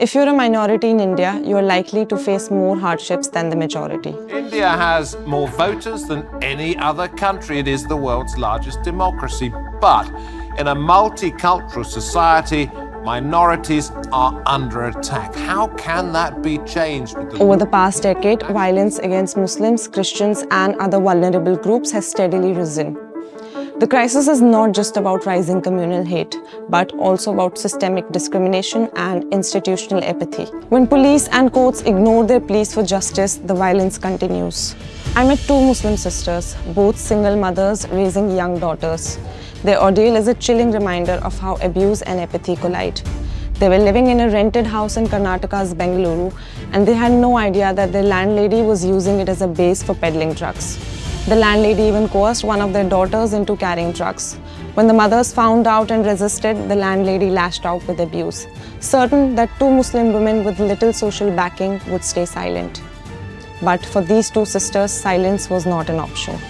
If you're a minority in India, you're likely to face more hardships than the majority. India has more voters than any other country. It is the world's largest democracy. But in a multicultural society, minorities are under attack. How can that be changed? Over the past decade, violence against Muslims, Christians, and other vulnerable groups has steadily risen. The crisis is not just about rising communal hate, but also about systemic discrimination and institutional apathy. When police and courts ignore their pleas for justice, the violence continues. I met two Muslim sisters, both single mothers raising young daughters. Their ordeal is a chilling reminder of how abuse and apathy collide. They were living in a rented house in Karnataka's Bengaluru, and they had no idea that their landlady was using it as a base for peddling drugs. The landlady even coerced one of their daughters into carrying drugs. When the mothers found out and resisted, the landlady lashed out with abuse, certain that two Muslim women with little social backing would stay silent. But for these two sisters, silence was not an option.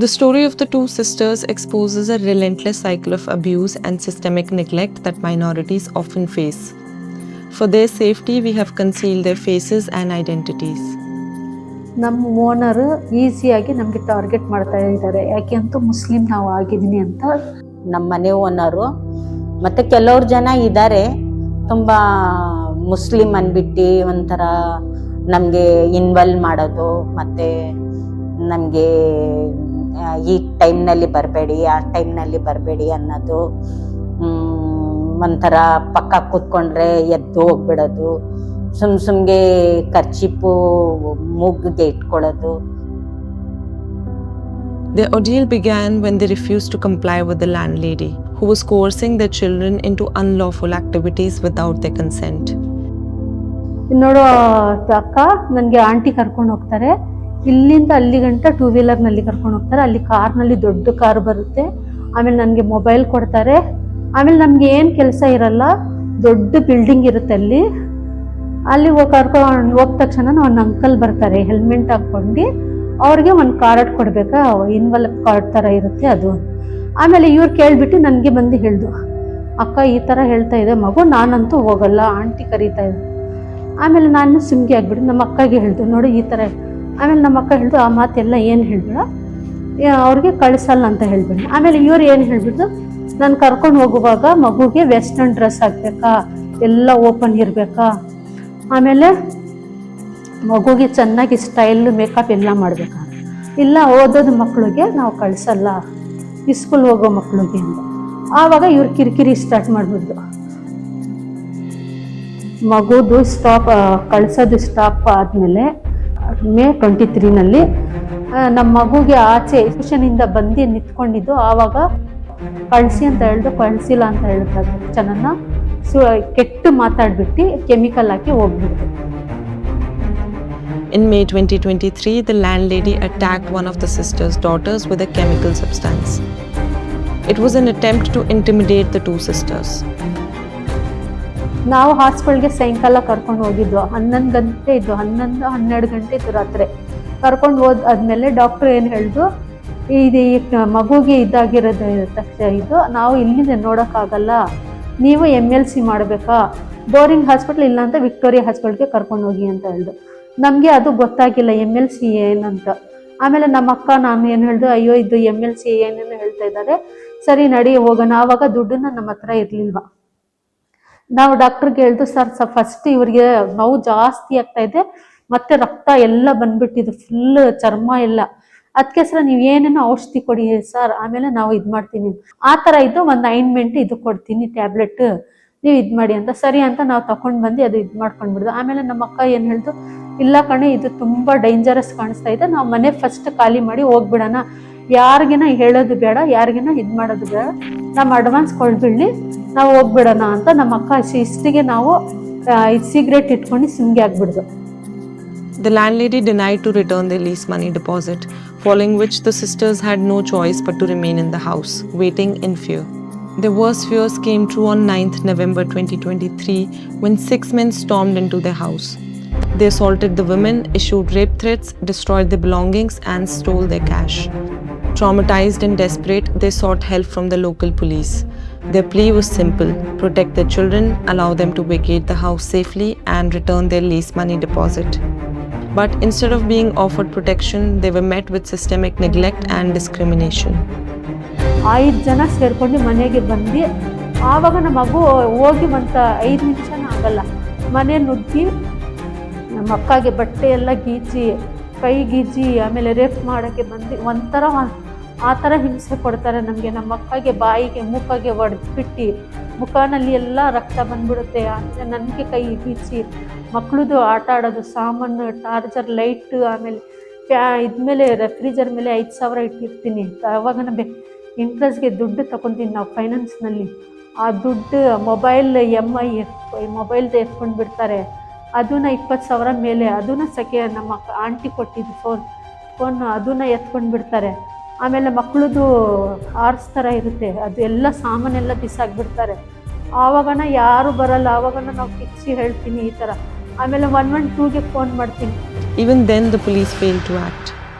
The story of the two sisters exposes a relentless cycle of abuse and systemic neglect that minorities often face. For their safety, we have concealed their faces and identities. ನಮ್ಮ owner ಈಸಿಯಾಗಿ ನಮಗೆ target ಮಾಡ್ತಾ ಇದ್ದಾರೆ, ಯಾಕೆ ಅಂತ Muslim ನಾವು ಆಗಿದ್ದೀನಿ ಅಂತ. ನಮ್ಮ ಮನೆ ಓನರು ಮತ್ತು ಕೆಲವ್ರು ಜನ ಇದ್ದಾರೆ ತುಂಬ ಮುಸ್ಲಿಂ ಅಂದ್ಬಿಟ್ಟು ಒಂಥರ ನಮಗೆ ಇನ್ವಾಲ್ವ್ ಮಾಡೋದು, ಮತ್ತು ನಮಗೆ ಈ ಟೈಮ್ನಲ್ಲಿ ಬರಬೇಡಿ ಆ ಟೈಮ್ನಲ್ಲಿ ಬರಬೇಡಿ ಅನ್ನೋದು, ಒಂಥರ ಪಕ್ಕ ಕೂತ್ಕೊಂಡ್ರೆ ಎದ್ದು ಹೋಗ್ಬಿಡೋದು, ಸುಮ್ಗೆ ಕರ್ಚಿಪ್ಪು ಮೂಗಿಗೆ ಇಟ್ಕೊಳ್ಳೋದು. Their ordeal began when they refused to comply with the landlady, who was coercing their children into unlawful activities without their consent. ನೋಡೋ ಅಕ್ಕ, ನನಗೆ ಆಂಟಿ ಕರ್ಕೊಂಡು ಹೋಗ್ತಾರೆ, ಇಲ್ಲಿಂದ ಅಲ್ಲಿ ಗಂಟ ಟೂ ವೀಲರ್ನಲ್ಲಿ ಕರ್ಕೊಂಡು ಹೋಗ್ತಾರೆ. ಅಲ್ಲಿ ಕಾರ್ನಲ್ಲಿ ದೊಡ್ಡ ಕಾರ್ ಬರುತ್ತೆ, ಆಮೇಲೆ ನನಗೆ ಮೊಬೈಲ್ ಕೊಡ್ತಾರೆ. ಆಮೇಲೆ ನಮ್ಗೆ ಏನು ಕೆಲಸ ಇರಲ್ಲ, ದೊಡ್ಡ ಬಿಲ್ಡಿಂಗ್ ಇರುತ್ತೆ ಅಲ್ಲಿ ಕರ್ಕೊಂಡು ಹೋದ ತಕ್ಷಣ ಒಂದು ಅಂಕಲ್ ಬರ್ತಾರೆ ಹೆಲ್ಮೆಟ್ ಹಾಕ್ಕೊಂಡು, ಅವ್ರಿಗೆ ಒಂದು ಕಾರ್ಡ್ ಕೊಡ್ಬೇಕಾ, ಇನ್ವಾಲ್ವ್ ಕಾರ್ಡ್ ಥರ ಇರುತ್ತೆ ಅದು. ಆಮೇಲೆ ಇವ್ರು ಕೇಳ್ಬಿಟ್ಟು ನನಗೆ ಬಂದು ಹೇಳ್ದು, ಅಕ್ಕ ಈ ಥರ ಹೇಳ್ತಾ ಇದೆ ಮಗು, ನಾನಂತೂ ಹೋಗಲ್ಲ, ಆಂಟಿ ಕರೀತಾ ಇದೆ. ಆಮೇಲೆ ನಾನು ಸುಮ್ಗೆ ಆಗ್ಬಿಟ್ಟು ನಮ್ಮ ಅಕ್ಕಗೆ ಹೇಳ್ದು, ನೋಡಿ ಈ ಥರ. ಆಮೇಲೆ ನಮ್ಮ ಅಕ್ಕ ಹೇಳ್ದು, ಆ ಮಾತೆಲ್ಲ ಏನು ಹೇಳ್ಬೇಡ, ಅವ್ರಿಗೆ ಕಳಿಸಲ್ಲ ಅಂತ ಹೇಳ್ಬೇಡಿ. ಆಮೇಲೆ ಇವ್ರು ಏನು ಹೇಳ್ಬಿಟ್ಟು, ನಾನು ಕರ್ಕೊಂಡು ಹೋಗುವಾಗ ಮಗುಗೆ ವೆಸ್ಟರ್ನ್ ಡ್ರೆಸ್ ಹಾಕ್ಬೇಕಾ, ಎಲ್ಲ ಓಪನ್ ಇರಬೇಕಾ, ಆಮೇಲೆ ಮಗುಗೆ ಚೆನ್ನಾಗಿ ಸ್ಟೈಲ್ ಮೇಕಪ್ ಎಲ್ಲ ಮಾಡಬೇಕಾ, ಇಲ್ಲ ಓದೋದು ಮಕ್ಕಳಿಗೆ ನಾವು ಕಳಿಸಲ್ಲ, ಸ್ಕೂಲ್ ಹೋಗೋ ಮಕ್ಕಳಿಗೆ ಅಂತ. ಆವಾಗ ಇವ್ರು ಕಿರಿಕಿರಿ ಸ್ಟಾರ್ಟ್ ಮಾಡಿಬಿಡ್ದು. ಮಗುದು ಕಳಿಸೋದು ಸ್ಟಾಪ್ ಆದಮೇಲೆ ಮೇ 23ನಲ್ಲಿ ನಮ್ಮ ಮಗುಗೆ ಆಚೆ ಟ್ಯೂಷನಿಂದ ಬಂದು ನಿಂತ್ಕೊಂಡಿದ್ದು. ಆವಾಗ ಕಳಿಸಿ ಅಂತ ಹೇಳ್ದು, ಕಳಿಸಿಲ್ಲ ಅಂತ ಹೇಳ್ತಾರೆ ಜನನ ಕೆಟ್ಟು ಮಾತಾಡ್ಬಿಟ್ಟು ಕೆಮಿಕಲ್ ಹಾಕಿ ಹೋಗ್ಬಿಡ್ತು. In May 2023, the landlady attacked one of the sisters' daughters with a chemical substance. It was an attempt to intimidate the two sisters. ನಾವು ಹಾಸ್ಪಿಟಲ್ಗೆ ಸಾಯಂಕಾಲ ಕರ್ಕೊಂಡು ಹೋಗಿದ್ವು. 11 ಗಂಟೆ ಇದ್ದು, 11-12 ಗಂಟೆ ಇದ್ದು ರಾತ್ರಿ ಕರ್ಕೊಂಡು ಹೋದಾದ್ಮೇಲೆ ಡಾಕ್ಟ್ರು ಏನು ಹೇಳ್ದು, ಇದು ಮಗುಗೆ ಇದಾಗಿರೋದು ತಕ್ಷಣ ಇದು ನಾವು ಇಲ್ಲಿಂದ ನೋಡೋಕ್ಕಾಗಲ್ಲ, ನೀವು MLC ಮಾಡಬೇಕಾ, ಬೋರಿಂಗ್ ಹಾಸ್ಪಿಟ್ಲ್ ಇಲ್ಲ ಅಂತ ವಿಕ್ಟೋರಿಯಾ ಹಾಸ್ಪಿಟ್ಲ್ಗೆ ಕರ್ಕೊಂಡು ಹೋಗಿ ಅಂತ ಹೇಳ್ದು. ನಮಗೆ ಅದು ಗೊತ್ತಾಗಿಲ್ಲ MLC ಏನಂತ. ಆಮೇಲೆ ನಮ್ಮ ಅಕ್ಕ ನಾನು ಏನು ಹೇಳ್ದು, ಅಯ್ಯೋ ಇದು MLC ಏನೇನು ಹೇಳ್ತಾ ಇದ್ದಾರೆ, ಸರಿ ನಡಿ ಹೋಗೋಣ. ಆವಾಗ ದುಡ್ಡನ್ನ ನಮ್ಮ ಹತ್ರ ಇರಲಿಲ್ವ. ನಾವು ಡಾಕ್ಟ್ರಿಗೆ ಹೇಳ್ದು, ಸರ್ ಫಸ್ಟ್ ಇವರಿಗೆ ನೋವು ಜಾಸ್ತಿ ಆಗ್ತಾ ಇದೆ, ಮತ್ತೆ ರಕ್ತ ಎಲ್ಲ ಬಂದ್ಬಿಟ್ಟಿದೆ, ಫುಲ್ ಚರ್ಮ ಎಲ್ಲ, ಅದಕ್ಕೆ ಸರ್ ನೀವು ಏನೇನೋ ಔಷಧಿ ಕೊಡಿ ಸರ್, ಆಮೇಲೆ ನಾವು ಇದು ಮಾಡ್ತೀನಿ ಆ ಥರ ಇದ್ದು ಒಂದು ಆಯಿಂಟ್ಮೆಂಟ್ ಇದು ಕೊಡ್ತೀನಿ ಟ್ಯಾಬ್ಲೆಟ್, ನೀವು ಇದು ಮಾಡಿ ಅಂತ. ಸರಿ ಅಂತ ನಾವು ತಗೊಂಡು ಬಂದು ಅದು ಇದು ಮಾಡ್ಕೊಂಡ್ಬಿಡ್ದು. ಆಮೇಲೆ ನಮ್ಮ ಅಕ್ಕ ಏನು ಹೇಳ್ದು, ಇಲ್ಲ ಕಣೆ ಇದು ತುಂಬ ಡೇಂಜರಸ್ ಕಾಣಿಸ್ತಾ ಇದೆ, ನಾವು ಮನೆ ಫಸ್ಟ್ ಖಾಲಿ ಮಾಡಿ ಹೋಗ್ಬಿಡೋಣ, ಯಾರಿಗಿನ ಹೇಳೋದು ಬೇಡ, ಯಾರಿಗಿನ ಇದು ಮಾಡೋದು ಬೇಡ, ನಮ್ಮ ಅಡ್ವಾನ್ಸ್ ಕೊಡ್ಬಿಡ್ಲಿ, ನಾವು ಹೋಗ್ಬಿಡೋಣ ಅಂತ ನಮ್ಮ ಅಕ್ಕ ಇಷ್ಟಿಗೆ ನಾವು ಸಿಗರೇಟ್ ಇಟ್ಕೊಂಡು ಸಿಮ್ಗೆ ಆಗ್ಬಿಡ್ದು. The landlady denied to return their lease money deposit, following which the sisters had no choice but to remain in the house, waiting in fear. Their worst fears came true on 9th November 2023 when 6 men stormed into their house. They assaulted the women, issued rape threats, destroyed their belongings, and stole their cash. Traumatized and desperate, they sought help from the local police. Their plea was simple: protect their children, allow them to vacate the house safely, and return their lease money deposit. But instead of being offered protection, they were met with systemic neglect and discrimination. 5 ಜನ ಸೇರ್ಕೊಂಡು ಮನೆಗೆ ಬಂದು ಆವಾಗ ನಮ್ಮ ಮಗು ಹೋಗಿ ಒಂದು 5 ನಿಮಿಷನೂ ಆಗಲ್ಲ ಮನೆ ನುಗ್ಗಿ ನಮ್ಮ ಅಕ್ಕಗೆ ಬಟ್ಟೆ ಎಲ್ಲ ಗೀಚಿ ಕೈ ಗೀಚಿ ಆಮೇಲೆ ರೇಪ್ ಮಾಡೋಕ್ಕೆ ಬಂದು ಒಂಥರ ಆ ಥರ ಹಿಂಸೆ ಕೊಡ್ತಾರೆ ನಮಗೆ. ನಮ್ಮ ಅಕ್ಕಗೆ ಬಾಯಿಗೆ ಮೂಕಾಗೆ ಹೊಡೆದ್ಬಿಟ್ಟು ಮುಖನಲ್ಲಿ ಎಲ್ಲ ರಕ್ತ ಬಂದ್ಬಿಡುತ್ತೆ. ಆಮೇಲೆ ನನಗೆ ಕೈ ಗೀಚಿ ಮಕ್ಕಳದು ಆಟ ಆಡೋದು ಸಾಮಾನು, ಚಾರ್ಜರ್, ಲೈಟು, ಆಮೇಲೆ ಇದ್ಮೇಲೆ ರೆಫ್ರಿಜರ್ ಮೇಲೆ 5,000 ಇಟ್ಟಿರ್ತೀನಿ. ಅವಾಗ ಇಂಟ್ರೆಸ್ಟ್ಗೆ ದುಡ್ಡು ತಗೊತೀನಿ ನಾವು ಫೈನಾನ್ಸ್ನಲ್ಲಿ. ಆ ದುಡ್ಡು ಮೊಬೈಲ್ ಮೊಬೈಲ್ದು ಎತ್ಕೊಂಡು ಬಿಡ್ತಾರೆ. ಅದನ್ನ 20,000 ಮೇಲೆ ಅದನ್ನ ನಮ್ಮ ಆಂಟಿ ಕೊಟ್ಟಿದ್ದು ಫೋನ್ ಅದನ್ನ ಎತ್ಕೊಂಡು ಬಿಡ್ತಾರೆ. ಆಮೇಲೆ ಮಕ್ಕಳದು ಆರ್ಸ್ ಥರ ಇರುತ್ತೆ, ಅದು ಎಲ್ಲ ಸಾಮಾನೆಲ್ಲ ಬಿಸಾಕ್ಬಿಡ್ತಾರೆ. ಆವಾಗನ ಯಾರು ಬರಲ್ಲ, ಆವಾಗನ ನಾವು ಕಿಚ್ಚಿ ಹೇಳ್ತೀನಿ ಈ ಥರ. ಆಮೇಲೆ 112ಗೆ ಫೋನ್ ಮಾಡ್ತೀನಿ. Even then the police failed to act.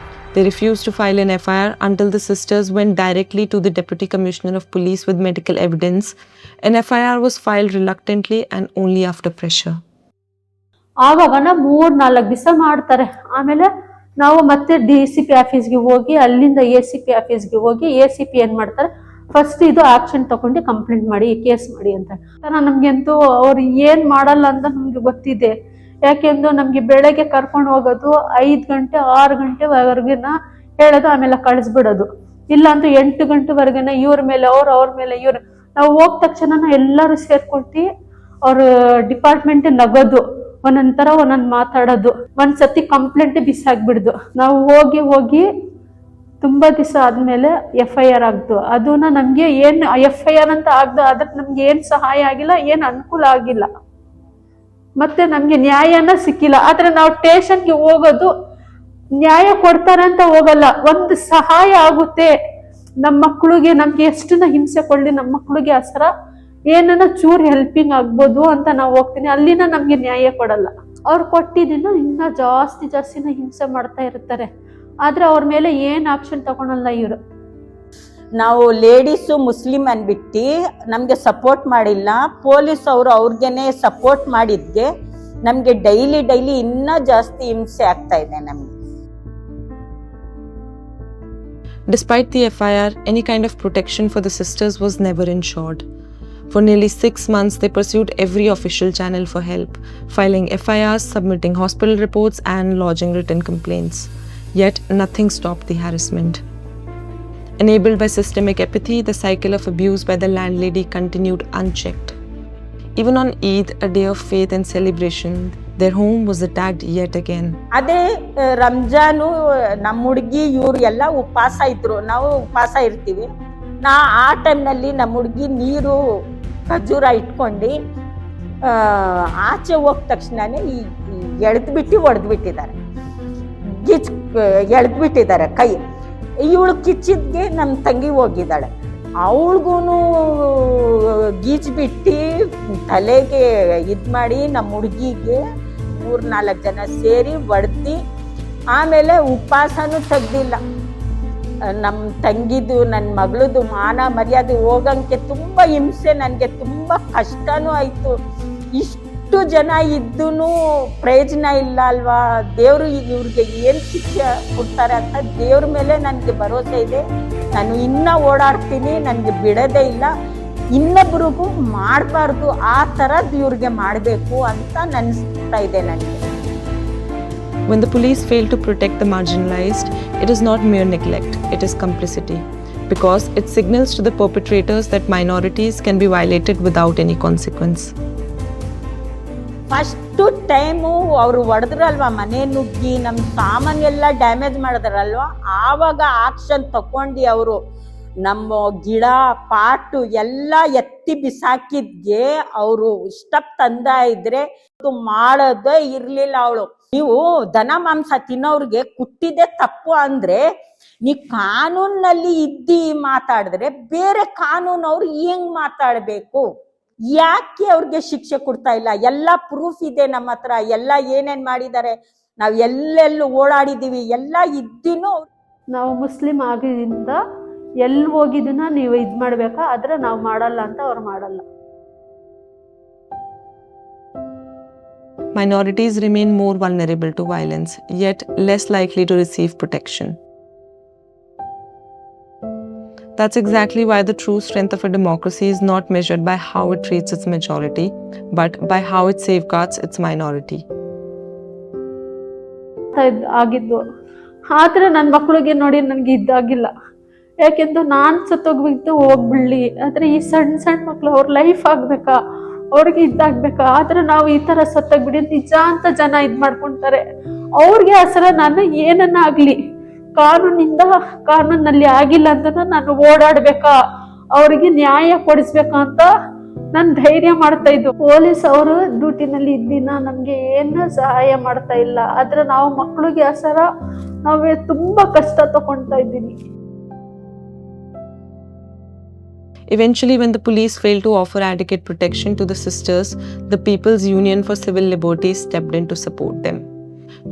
They refused to file an FIR until the sisters went directly to the Deputy Commissioner of Police with medical evidence. An FIR was filed reluctantly and only after pressure. ಆವಾಗನ 3-4 ದಿವಸ ಮಾಡ್ತಾರೆ. ಆಮೇಲೆ ನಾವು ಮತ್ತೆ DCP ಆಫೀಸ್ಗೆ ಹೋಗಿ ಅಲ್ಲಿಂದ ACP ಆಫೀಸ್ಗೆ ಹೋಗಿ ACP ಏನು ಮಾಡ್ತಾರೆ, ಫಸ್ಟ್ ಇದು ಆಕ್ಷನ್ ತಗೊಂಡು ಕಂಪ್ಲೇಂಟ್ ಮಾಡಿ, ಕೇಸ್ ಮಾಡಿ ಅಂತ. ನಮಗಂತೂ ಅವ್ರು ಏನು ಮಾಡಲ್ಲ ಅಂತ ನಮ್ಗೆ ಗೊತ್ತಿದೆ. ಯಾಕೆಂದು ನಮಗೆ ಬೆಳಗ್ಗೆ ಕರ್ಕೊಂಡು ಹೋಗೋದು 5 ಗಂಟೆ 6 ಗಂಟೆವರೆಗಿನ ಹೇಳೋದು, ಆಮೇಲೆ ಕಳಿಸ್ಬಿಡೋದು. ಇಲ್ಲ ಅಂತೂ 8 ಗಂಟೆವರೆಗಿನ ಇವ್ರ ಮೇಲೆ ಅವ್ರ ಮೇಲೆ ಇವ್ರು. ನಾವು ಹೋದ ತಕ್ಷಣ ಎಲ್ಲರೂ ಸೇರ್ಕೊಳ್ತಿ ಅವ್ರ ಡಿಪಾರ್ಟ್ಮೆಂಟ್ ನಗೋದು, ಒಂದೊಂಥರ ಒಂದೊಂದು ಮಾತಾಡೋದು. ಒಂದ್ಸತಿ ಕಂಪ್ಲೇಂಟ್ ಬಿಸಾಕ್ಬಿಡ್ದು. ನಾವು ಹೋಗಿ ತುಂಬ ದಿವಸ ಆದಮೇಲೆ FIR ಆಗ್ದು. ಅದನ್ನ ನಮಗೆ ಏನು FIR ಅಂತ ಆಗ್ದು, ಅದಕ್ಕೆ ನಮ್ಗೆ ಏನು ಸಹಾಯ ಆಗಿಲ್ಲ, ಏನು ಅನುಕೂಲ ಆಗಿಲ್ಲ, ಮತ್ತೆ ನಮಗೆ ನ್ಯಾಯನ ಸಿಕ್ಕಿಲ್ಲ. ಆದರೆ ನಾವು ಸ್ಟೇಷನ್ಗೆ ಹೋಗೋದು ನ್ಯಾಯ ಕೊಡ್ತಾರೆ ಅಂತ ಹೋಗಲ್ಲ, ಒಂದು ಸಹಾಯ ಆಗುತ್ತೆ ನಮ್ಮ ಮಕ್ಕಳಿಗೆ. ನಮ್ಗೆ ಎಷ್ಟನ್ನ ಹಿಂಸೆ ಕೊಡಲಿ, ನಮ್ಮ ಮಕ್ಕಳಿಗೆ ಅಸರ ಏನನ್ನ ಚೂರು ಹೆಲ್ಪಿಂಗ್ ಆಗ್ಬೋದು ಅಂತ ನಾವು ಹೋಗ್ತೀನಿ. ಅಲ್ಲಿನ ನಮ್ಗೆ ನ್ಯಾಯ ಕೊಡಲ್ಲ. ಅವ್ರು ಕೊಟ್ಟಿದ್ದನ್ನು ಇನ್ನ ಜಾಸ್ತಿನ ಹಿಂಸೆ ಮಾಡ್ತಾ ಇರ್ತಾರೆ. ಆದ್ರೆ ಅವ್ರ ಮೇಲೆ ಏನ್ ಆಕ್ಷನ್ ತಗೊಳಲ್ಲ ಇವರು. ನಾವು ಲೇಡೀಸು ಮುಸ್ಲಿಂ ಅಂದ್ಬಿಟ್ಟು ನಮಗೆ ಸಪೋರ್ಟ್ ಮಾಡಿಲ್ಲ. ಪೊಲೀಸ್ ಅವರು ಅವ್ರಿಗೇನೆ ಸಪೋರ್ಟ್ ಮಾಡಿದ್ಗೆ ನಮಗೆ ಡೈಲಿ ಇನ್ನೂ ಜಾಸ್ತಿ ಹಿಂಸೆ ಆಗ್ತಾ ಇದೆ ನಮಗೆ. Despite the FIR, any kind of protection for the sisters was never ensured. For nearly 6 months, they pursued every official channel for help, filing FIRs, submitting hospital reports, and lodging written complaints. Yet, nothing stopped the harassment. Enabled by systemic apathy, the cycle of abuse by the landlady continued unchecked. Even on Eid, a day of faith and celebration, their home was attacked yet again. ಅದೇ ರಂಜಾನು ನಮ್ಮ ಹುಡುಗಿ ಇವ್ರು ಎಲ್ಲ ಉಪವಾಸ ಇದ್ರು, ನಾವು ಉಪವಾಸ ಇರ್ತೀವಿ. ಆ ಟೈಮ್ನಲ್ಲಿ ನಮ್ಮ ಹುಡುಗಿ ನೀರು ಖಜೂರ ಇಟ್ಕೊಂಡು ಆಚೆ ಹೋದ ತಕ್ಷಣನೇ ಹೊಡೆದ್ಬಿಟ್ಟಿದ್ದಾರೆ, ಎಳೆದ್ಬಿಟ್ಟಿದ್ದಾರೆ ಕೈ. ಇವಳು ಕಿಚ್ಚಿದ್ಗೆ ನಮ್ಮ ತಂಗಿ ಹೋಗಿದ್ದಾಳೆ, ಅವಳಿಗೂ ಗೀಚ್ಬಿಟ್ಟು ತಲೆಗೆ ಮಾಡಿ ನಮ್ಮ ಹುಡುಗಿಗೆ 3-4 ಜನ ಸೇರಿ ಹೊಡೆದು, ಆಮೇಲೆ ಉಪವಾಸನೂ ತೆಗ್ದಿಲ್ಲ. ನಮ್ಮ ತಂಗಿದು ನನ್ನ ಮಗಳದು ಮಾನ ಮರ್ಯಾದೆ ಹೋಗಂಗೆ ತುಂಬ ಹಿಂಸೆ, ನನಗೆ ತುಂಬ ಕಷ್ಟನೂ ಆಯಿತು. ಇಷ್ಟು ಜನ ಇದ್ದೂ ಪ್ರಯೋಜನ ಇಲ್ಲ ಅಲ್ವಾ, ದೇವರು ಇವ್ರಿಗೆ ಏನು ಶಿಕ್ಷೆ ಕೊಡ್ತಾರೆ ಅಂತ ದೇವ್ರ ಮೇಲೆ ನನಗೆ ಭರವಸೆ ಇದೆ. ನಾನು ಇನ್ನೂ ಓಡಾಡ್ತೀನಿ, ನನಗೆ ಬಿಡೋದೇ ಇಲ್ಲ. ಇನ್ನೊಬ್ರಿಗೂ ಮಾಡಬಾರ್ದು, ಆ ಥರದ್ದು ಇವ್ರಿಗೆ ಮಾಡಬೇಕು ಅಂತ ಅನಿಸ್ತಾ ಇದೆ ನನಗೆ. When the police fail to protect the marginalized, it is not mere neglect, it is complicity. Because it signals to the perpetrators that minorities can be violated without any consequence. First time ಅವರು ಹೊಡೆದ್ರಲ್ವ, ಮನೆ ನುಗ್ಗಿ ನಮ್ಮ ಸಾಮಾನೆಲ್ಲ damage ಮಾಡಿದ್ರಲ್ವ, ಆವಾಗ action ತಗೊಂಡು ಅವರು ನಮ್ಮ ಗಿಡ ಪಾಟು ಎಲ್ಲ ಎತ್ತಿ ಬಿಸಾಕಿದ್ಗೆ ಅವರು ಇಷ್ಟ ತಂದ ಇದ್ರೆ ಮಾಡೋದೇ ಇರ್ಲಿಲ್ಲ. ಅವಳು ನೀವು ದನ ಮಾಂಸ ತಿನ್ನೋರ್ಗೆ ಕುಟ್ಟಿದೆ ತಪ್ಪು ಅಂದ್ರೆ ನೀ ಕಾನೂನಲ್ಲಿ ಇದ್ದಿ ಮಾತಾಡಿದ್ರೆ ಬೇರೆ ಕಾನೂನವ್ರು ಹೆಂಗ್ ಮಾತಾಡ್ಬೇಕು? ಯಾಕೆ ಅವ್ರಿಗೆ ಶಿಕ್ಷೆ ಕೊಡ್ತಾ ಇಲ್ಲ? ಎಲ್ಲ ಪ್ರೂಫ್ ಇದೆ ನಮ್ಮ ಹತ್ರ, ಎಲ್ಲ ಏನೇನ್ ಮಾಡಿದ್ದಾರೆ, ನಾವ್ ಎಲ್ಲೆಲ್ಲೂ ಓಡಾಡಿದೀವಿ, ಎಲ್ಲ ಇದ್ದಿನೂ ನಾವು ಮುಸ್ಲಿಂ ಆಗಿದಿಂದ ಎಲ್ಲಿ ಹೋಗಿದ್ದನ್ನ ನೀವು ಇದು ಮಾಡ್ಬೇಕಾ, ಆದ್ರೆ ನಾವು ಮಾಡಲ್ಲ ಅಂತ ಅವ್ರು ಮಾಡಲ್ಲ. Minorities remain more vulnerable to violence, yet less likely to receive protection. That's exactly why the true strength of a democracy is not measured by how it treats its majority, but by how it safeguards its minority. ಆಗಿದ್ದು ಆದ್ರೆ ನನ್ನ ಮಕ್ಳಿಗೆ ನೋಡಿ ನನಗೆ ಇದ್ದಾಗಿಲ್ಲ. ಯಾಕೆಂದ್ರೆ ನಾನು ಸತ್ತೋಗ್ಬಿಟ್ಟು ಹೋಗ್ಬಿಡ್ಲಿ, ಆದ್ರೆ ಈ ಸಣ್ಣ ಸಣ್ಣ ಮಕ್ಳು ಅವ್ರ ಲೈಫ್ ಆಗ್ಬೇಕಾ, ಅವ್ರಿಗೆ ಇದಾಗ್ಬೇಕಾ? ಆದ್ರೆ ನಾವು ಈ ತರ ಸತ್ತೋಗ್ಬಿಡಿ ನಿಜ ಅಂತ ಜನ ಮಾಡ್ಕೊಂತಾರೆ. ಅವ್ರಿಗೆ ಅಸರ ನಾನು ಏನನ್ನ ಆಗ್ಲಿ ಕಾನೂನಲ್ಲಿ ಆಗಿಲ್ಲ ಅಂತ ನಾನು ಓಡಾಡ್ಬೇಕಾ, ಅವ್ರಿಗೆ ನ್ಯಾಯ ಕೊಡಿಸ್ಬೇಕಾ ಅಂತ ನಾನು ಧೈರ್ಯ ಮಾಡ್ತಾ ಇದ್ದು. ಪೊಲೀಸ್ ಅವರು ಡ್ಯೂಟಿನಲ್ಲಿ ಇದ್ದಿನ ನಮ್ಗೆ ಏನು ಸಹಾಯ ಮಾಡ್ತಾ ಇಲ್ಲ. ಆದ್ರೆ ನಾವು ಮಕ್ಳಿಗೆ ಅಸರ ನಾವೇ ತುಂಬಾ ಕಷ್ಟ ತಗೊಳ್ತಾ ಇದ್ದೀನಿ. Eventually, when the police failed to offer adequate protection to the sisters, the People's Union for Civil Liberties stepped in to support them.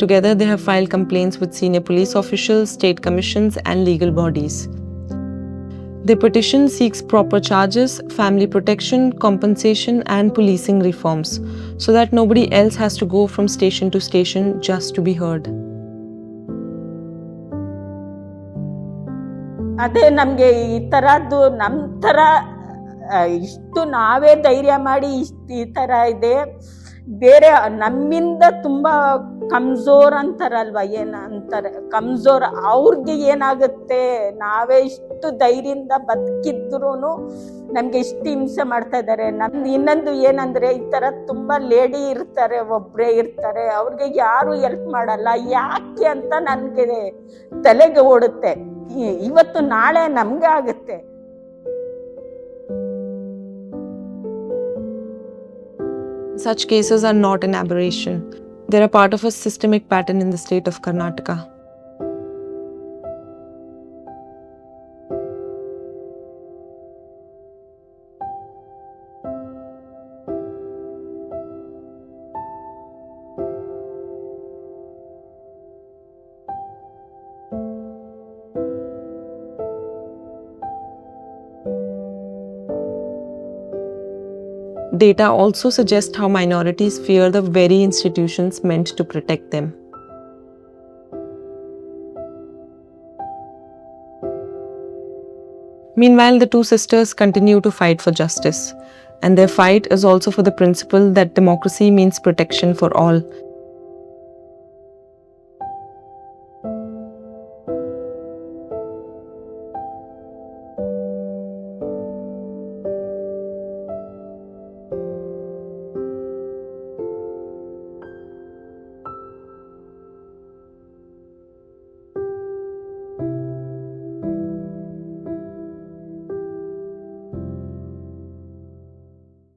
Together, they have filed complaints with senior police officials, state commissions, and legal bodies. Their petition seeks proper charges, family protection, compensation, and policing reforms, so that nobody else has to go from station to station just to be heard. ಅದೇ ನಮ್ಗೆ ಈ ತರದ್ದು ನಮ್ ತರ ಇಷ್ಟು ನಾವೇ ಧೈರ್ಯ ಮಾಡಿ ಈ ತರ ಇದೆ. ಬೇರೆ ನಮ್ಮಿಂದ ತುಂಬಾ ಕಮ್ಜೋರ್ ಅಂತಾರಲ್ವ, ಏನಂತಾರೆ ಕಮ್ಜೋರ್, ಅವ್ರಿಗೆ ಏನಾಗುತ್ತೆ? ನಾವೇ ಇಷ್ಟು ಧೈರ್ಯದಿಂದ ಬದುಕಿದ್ರು ನಮ್ಗೆ ಇಷ್ಟು ಹಿಂಸೆ ಮಾಡ್ತಾ ಇದ್ದಾರೆ. ನಮ್ದು ಇನ್ನೊಂದು ಏನಂದ್ರೆ, ಈ ತರ ತುಂಬಾ ಲೇಡಿ ಇರ್ತಾರೆ, ಒಬ್ರೇ ಇರ್ತಾರೆ, ಅವ್ರಿಗೆ ಯಾರು ಹೆಲ್ಪ್ ಮಾಡಲ್ಲ. ಯಾಕೆ ಅಂತ ನನ್ಗೆ ತಲೆಗೆ ಓಡುತ್ತೆ. ಇವತ್ತು ನಾಳೆ ನಮ್ಗೆ ಆಗುತ್ತೆ. Such cases are not an aberration. They are part of a systemic pattern in the state of Karnataka. Data also suggest how minorities fear the very institutions meant to protect them. Meanwhile, the two sisters continue to fight for justice, and their fight is also for the principle that democracy means protection for all,